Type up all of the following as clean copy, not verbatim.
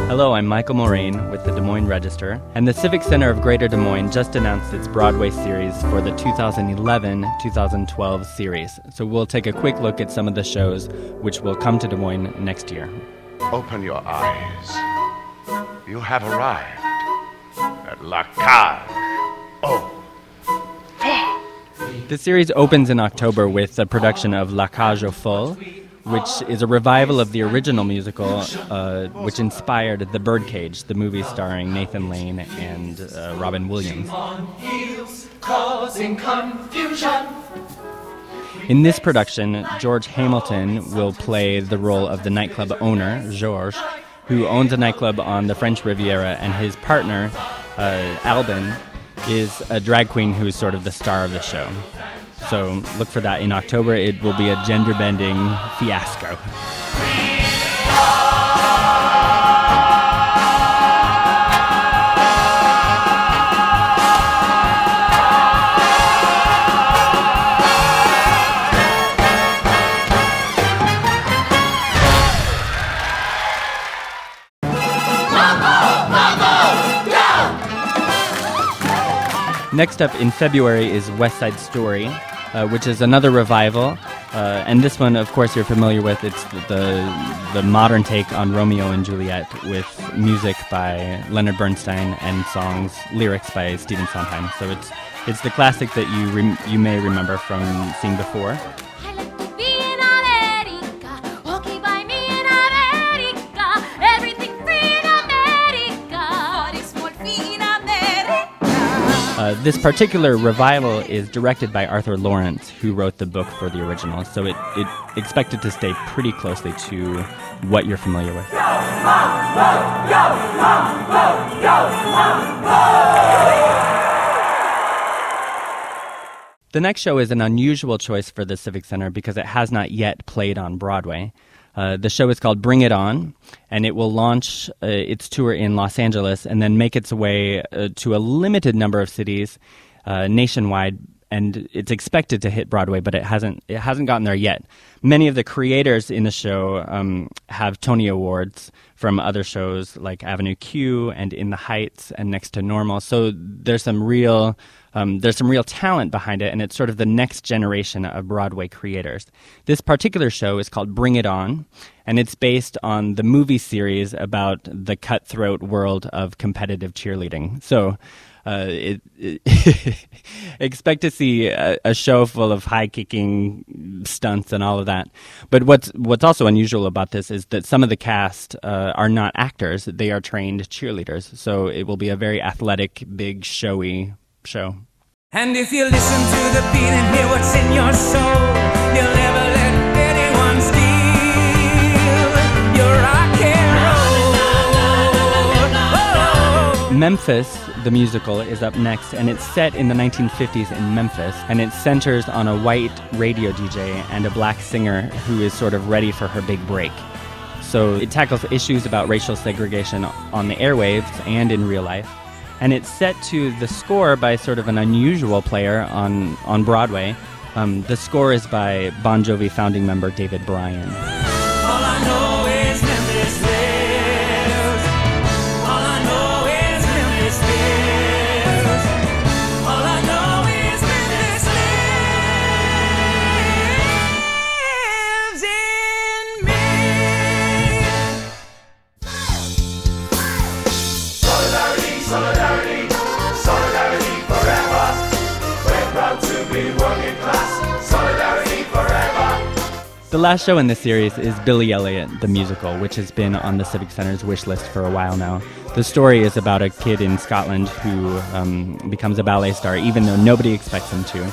Hello, I'm Michael Moraine with the Des Moines Register, and the Civic Center of Greater Des Moines just announced its Broadway series for the 2011-2012 series. So we'll take a quick look at some of the shows which will come to Des Moines next year. Open your eyes. You have arrived at La Cage Aux Folles. The series opens in October with a production of La Cage Aux Folles, which is a revival of the original musical, which inspired The Birdcage, the movie starring Nathan Lane and Robin Williams. In this production, George Hamilton will play the role of the nightclub owner, Georges, who owns a nightclub on the French Riviera, and his partner, Albin, is a drag queen who is sort of the star of the show. So look for that in October. It will be a gender-bending fiasco. Next up in February is West Side Story, which is another revival, and this one, of course, you're familiar with. It's the modern take on Romeo and Juliet with music by Leonard Bernstein and lyrics by Stephen Sondheim. So it's the classic that you may remember from seeing before. This particular revival is directed by Arthur Lawrence, who wrote the book for the original, so it expected to stay pretty closely to what you're familiar with. The next show is an unusual choice for the Civic Center because it has not yet played on Broadway. The show is called Bring It On, and it will launch its tour in Los Angeles and then make its way to a limited number of cities nationwide, and it's expected to hit Broadway, but it hasn't gotten there yet. Many of the creators in the show have Tony Awards from other shows like Avenue Q and In the Heights and Next to Normal, so there's some real talent behind it, and it's sort of the next generation of Broadway creators. This particular show is called Bring It On, and it's based on the movie series about the cutthroat world of competitive cheerleading. So expect to see a show full of high-kicking stunts and all of that. But what's also unusual about this is that some of the cast are not actors. They are trained cheerleaders. So it will be a very athletic, big, showy show. And if you listen to the beat and hear what's in your soul, you'll never let anyone steal your rock and roll. Memphis, the musical, is up next, and it's set in the 1950s in Memphis, and it centers on a white radio DJ and a black singer who is sort of ready for her big break. So it tackles issues about racial segregation on the airwaves and in real life. And it's set to the score by sort of an unusual player on Broadway. The score is by Bon Jovi founding member David Bryan. All I know is Memphis lives. All I know is Memphis lives. All I know is Memphis lives in me. Solidarity, solidarity, solidarity forever. We're proud to be working class. Solidarity forever. The last show in this series is Billy Elliot, the musical, which has been on the Civic Center's wish list for a while now. The story is about a kid in Scotland who becomes a ballet star, even though nobody expects him to.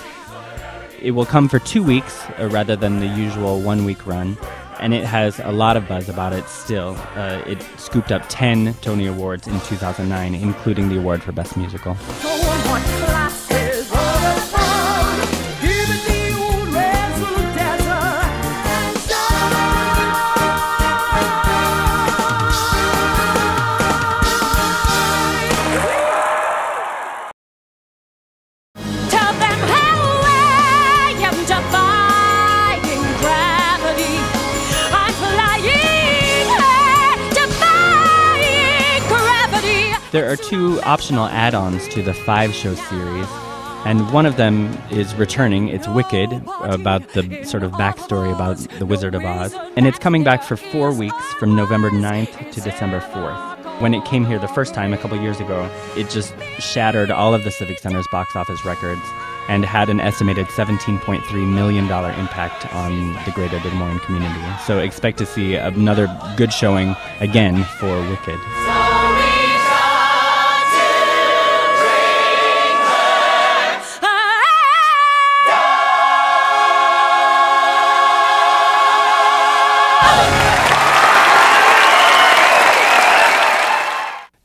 It will come for 2 weeks, rather than the usual 1-week run, and it has a lot of buzz about it still. It scooped up 10 Tony Awards in 2009, including the award for Best Musical. There are 2 optional add-ons to the 5-show series, and one of them is returning. It's Wicked, about the sort of backstory about the Wizard of Oz. And it's coming back for 4 weeks from November 9th to December 4th. When it came here the first time, a couple years ago, it just shattered all of the Civic Center's box office records and had an estimated $17.3 million impact on the greater Des Moines community. So expect to see another good showing again for Wicked.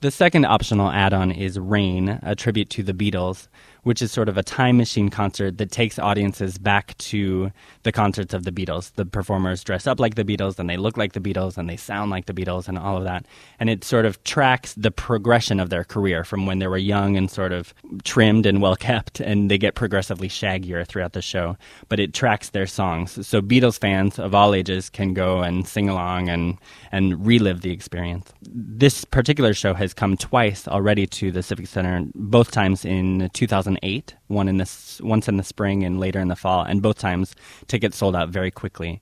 The second optional add-on is Rain, a tribute to the Beatles, which is sort of a time machine concert that takes audiences back to the concerts of the Beatles. The performers dress up like the Beatles, and they look like the Beatles, and they sound like the Beatles, and all of that. And it sort of tracks the progression of their career from when they were young and sort of trimmed and well-kept, and they get progressively shaggier throughout the show. But it tracks their songs. So Beatles fans of all ages can go and sing along and relive the experience. This particular show has come twice already to the Civic Center, both times in 2008, once in the spring and later in the fall, and both times tickets sold out very quickly.